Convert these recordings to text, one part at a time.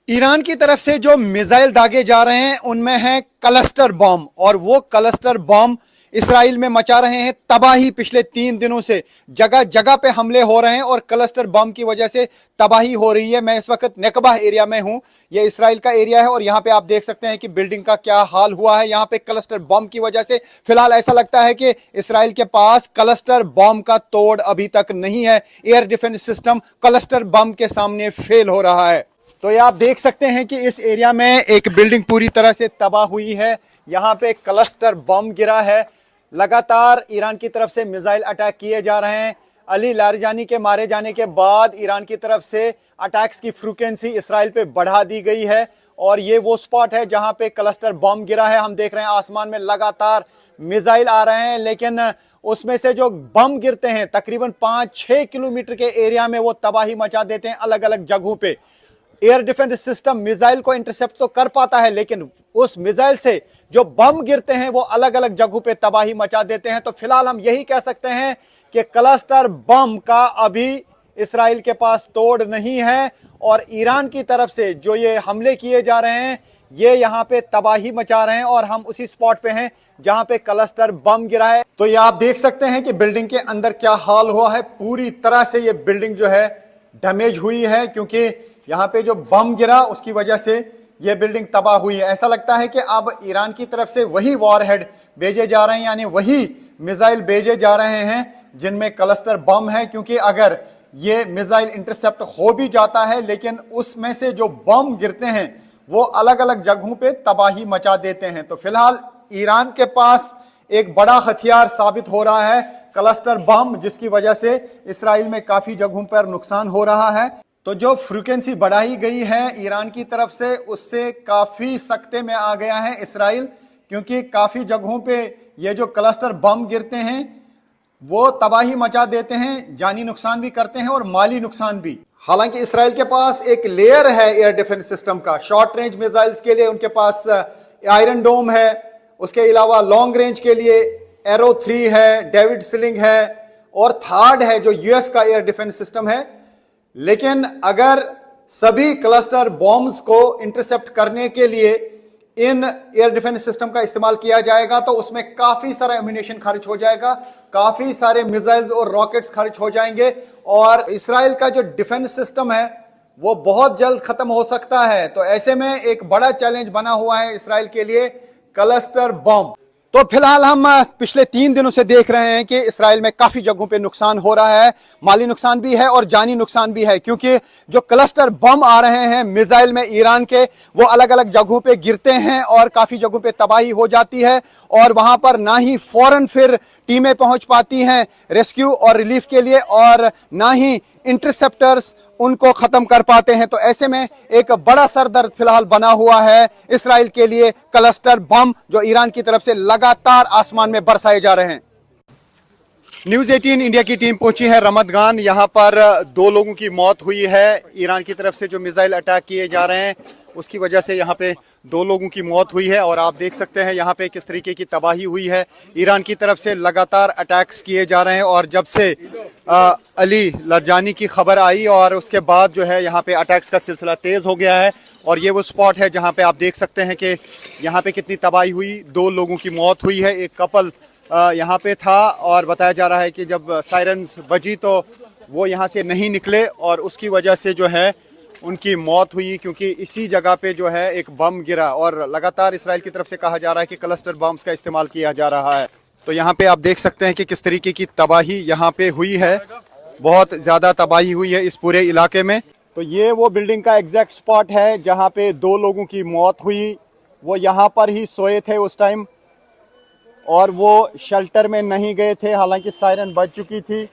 Iran की तरफ से जो मिसाइल दागे जा रहे हैं उनमें है क्लस्टर बॉम्ब, और वो क्लस्टर बॉम्ब इसराइल में मचा रहे हैं तबाही। पिछले 3 दिनों से जगह जगह पे हमले हो रहे हैं और क्लस्टर बॉम्ब की वजह से तबाही हो रही है। मैं इस वक्त नेकबा एरिया में हूं, ये इसराइल का एरिया है, और यहाँ पे आप देख सकते हैं कि बिल्डिंग का क्या हाल हुआ है। यहाँ पे क्लस्टर बॉम्ब की वजह से फिलहाल ऐसा लगता है कि इसराइल के पास क्लस्टर बॉम्ब का तोड़ अभी तक नहीं है। Air defence system cluster bomb के सामने फेल हो रहा है। तो ये आप देख सकते हैं कि इस एरिया में एक बिल्डिंग पूरी तरह से तबाह हुई है। यहाँ पे क्लस्टर बम गिरा है। लगातार ईरान की तरफ से मिसाइल अटैक किए जा रहे हैं। अली लारजानी के मारे जाने के बाद ईरान की तरफ से अटैक्स की फ्रीक्वेंसी इसराइल पे बढ़ा दी गई है, और ये वो स्पॉट है जहां पे क्लस्टर बम गिरा है। हम देख रहे हैं आसमान में लगातार मिसाइल आ रहे हैं, लेकिन उसमें से जो बम गिरते हैं तकरीबन 5-6 किलोमीटर के एरिया में वो तबाही मचा देते हैं अलग अलग जगहों पे। एयर डिफेंस सिस्टम मिसाइल को इंटरसेप्ट तो कर पाता है, लेकिन उस मिसाइल से जो बम गिरते हैं वो अलग अलग जगहों पे तबाही मचा देते हैं। तो फिलहाल हम यही कह सकते हैं कि क्लस्टर बम का अभी इसराइल के पास तोड़ नहीं है, और ईरान की तरफ से जो ये हमले किए जा रहे हैं ये यहाँ पे तबाही मचा रहे हैं, और हम उसी स्पॉट पे हैं जहां पे क्लस्टर बम गिरा है। तो ये आप देख सकते हैं कि बिल्डिंग के अंदर क्या हाल हुआ है। पूरी तरह से ये बिल्डिंग जो है डैमेज हुई है, क्योंकि यहाँ पे जो बम गिरा उसकी वजह से ये बिल्डिंग तबाह हुई है। ऐसा लगता है कि अब ईरान की तरफ से वही वॉरहेड भेजे जा रहे हैं, यानी वही मिसाइल भेजे जा रहे हैं जिनमें क्लस्टर बम है, क्योंकि अगर ये मिसाइल इंटरसेप्ट हो भी जाता है लेकिन उसमें से जो बम गिरते हैं वो अलग अलग जगहों पे तबाही मचा देते हैं। तो फिलहाल ईरान के पास एक बड़ा हथियार साबित हो रहा है क्लस्टर बम, जिसकी वजह से इसराइल में काफी जगहों पर नुकसान हो रहा है। तो जो फ्रीक्वेंसी बढ़ाई गई है ईरान की तरफ से उससे काफी सख्ते में आ गया है इसराइल, क्योंकि काफी जगहों पे ये जो क्लस्टर बम गिरते हैं वो तबाही मचा देते हैं, जानी नुकसान भी करते हैं और माली नुकसान भी। हालांकि इसराइल के पास एक लेयर है एयर डिफेंस सिस्टम का। शॉर्ट रेंज मिसाइल्स के लिए उनके पास आयरन डोम है, उसके अलावा लॉन्ग रेंज के लिए एरो 3 है, डेविड स्लिंग है, और थर्ड है जो यूएस का एयर डिफेंस सिस्टम है। लेकिन अगर सभी क्लस्टर बॉम्ब्स को इंटरसेप्ट करने के लिए इन एयर डिफेंस सिस्टम का इस्तेमाल किया जाएगा तो उसमें काफी सारा एम्यूनेशन खर्च हो जाएगा, काफी सारे मिसाइल्स और रॉकेट्स खर्च हो जाएंगे, और इसराइल का जो डिफेंस सिस्टम है वो बहुत जल्द खत्म हो सकता है। तो ऐसे में एक बड़ा चैलेंज बना हुआ है इसराइल के लिए क्लस्टर बॉम्ब। तो फिलहाल हम पिछले 3 दिनों से देख रहे हैं कि इसराइल में काफी जगहों पे नुकसान हो रहा है, माली नुकसान भी है और जानी नुकसान भी है, क्योंकि जो क्लस्टर बम आ रहे हैं मिसाइल में ईरान के वो अलग अलग जगहों पे गिरते हैं और काफी जगहों पे तबाही हो जाती है, और वहां पर ना ही फौरन फिर टीमें पहुंच पाती हैं रेस्क्यू और रिलीफ के लिए, और ना ही इंटरसेप्टर्स उनको खत्म कर पाते हैं। तो ऐसे में एक बड़ा सरदर्द फिलहाल बना हुआ है इसराइल के लिए क्लस्टर बम, जो ईरान की तरफ से लगातार आसमान में बरसाए जा रहे हैं। न्यूज़ 18 इंडिया की टीम पहुंची है रमदगान। यहां पर 2 लोगों की मौत हुई है। ईरान की तरफ से जो मिसाइल अटैक किए जा रहे हैं उसकी वजह से यहाँ पे 2 लोगों की मौत हुई है, और आप देख सकते हैं यहाँ पे किस तरीके की तबाही हुई है। ईरान की तरफ से लगातार अटैक्स किए जा रहे हैं, और जब से अली लारजानी की खबर आई और उसके बाद जो है यहाँ पे अटैक्स का सिलसिला तेज़ हो गया है। और ये वो स्पॉट है जहाँ पे आप देख सकते हैं कि यहाँ पे कितनी तबाही हुई। 2 लोगों की मौत हुई है। एक कपल यहाँ पे था, और बताया जा रहा है कि जब सायरन्स बजी तो वो यहाँ से नहीं निकले, और उसकी वजह से जो है उनकी मौत हुई, क्योंकि इसी जगह पे जो है एक बम गिरा। और लगातार इसराइल की तरफ से कहा जा रहा है कि क्लस्टर बम्स का इस्तेमाल किया जा रहा है। तो यहाँ पे आप देख सकते हैं कि किस तरीके की तबाही यहाँ पे हुई है। बहुत ज़्यादा तबाही हुई है इस पूरे इलाके में। तो ये वो बिल्डिंग का एग्जैक्ट स्पॉट है जहाँ पे 2 लोगों की मौत हुई। वो यहाँ पर ही सोए थे उस टाइम, और वो शेल्टर में नहीं गए थे, हालांकि सायरन बज चुकी थी,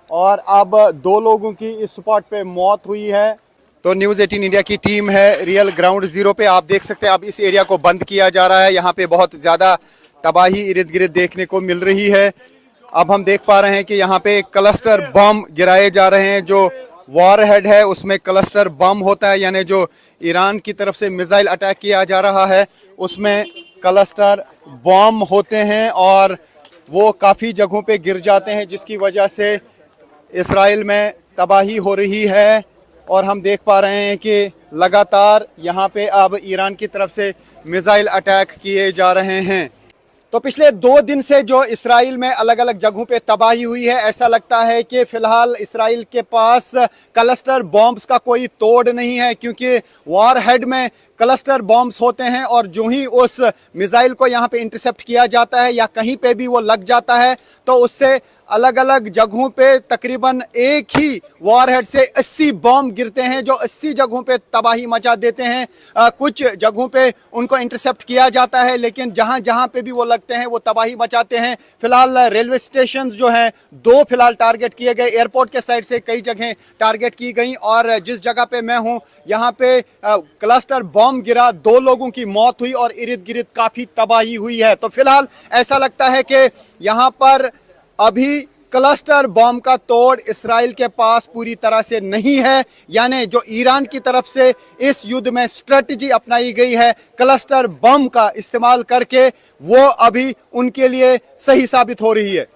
और अब 2 लोगों की इस स्पॉट पे मौत हुई है। तो न्यूज़ 18 इंडिया की टीम है रियल ग्राउंड ज़ीरो पे। आप देख सकते हैं अब इस एरिया को बंद किया जा रहा है। यहाँ पे बहुत ज़्यादा तबाही इर्द गिर्द देखने को मिल रही है। अब हम देख पा रहे हैं कि यहाँ पे क्लस्टर बम गिराए जा रहे हैं। जो वॉरहेड है उसमें क्लस्टर बम होता है, यानी जो ईरान की तरफ से मिसाइल अटैक किया जा रहा है उसमें क्लस्टर बम होते हैं, और वो काफ़ी जगहों पे गिर जाते हैं, जिसकी वजह से इसराइल में तबाही हो रही है। और हम देख पा रहे हैं कि लगातार यहाँ पे अब ईरान की तरफ से मिसाइल अटैक किए जा रहे हैं। तो पिछले 2 दिन से जो इसराइल में अलग अलग जगहों पे तबाही हुई है, ऐसा लगता है कि फिलहाल इसराइल के पास क्लस्टर बॉम्ब्स का कोई तोड़ नहीं है, क्योंकि वॉरहेड में क्लस्टर बॉम्ब्स होते हैं और जो ही उस मिसाइल को यहाँ पे इंटरसेप्ट किया जाता है या कहीं पे भी वो लग जाता है तो उससे अलग अलग जगहों पे तकरीबन एक ही वॉरहेड से 80 बॉम्ब गिरते हैं जो 80 जगहों पे तबाही मचा देते हैं। कुछ जगहों पे उनको इंटरसेप्ट किया जाता है, लेकिन जहाँ जहाँ पे भी वो लगते हैं वो तबाही मचाते हैं। फिलहाल रेलवे स्टेशन जो हैं 2 फिलहाल टारगेट किए गए, एयरपोर्ट के साइड से कई जगह टारगेट की गई और जिस जगह पे मैं हूँ यहाँ पे क्लस्टर बॉम्ब गिरा, 2 लोगों की मौत हुई और इर्द गिर्द काफ़ी तबाही हुई है। तो फिलहाल ऐसा लगता है कि यहाँ पर अभी क्लस्टर बॉम्ब का तोड़ इसराइल के पास पूरी तरह से नहीं है, यानी जो ईरान की तरफ से इस युद्ध में स्ट्रेटजी अपनाई गई है क्लस्टर बम का इस्तेमाल करके, वो अभी उनके लिए सही साबित हो रही है।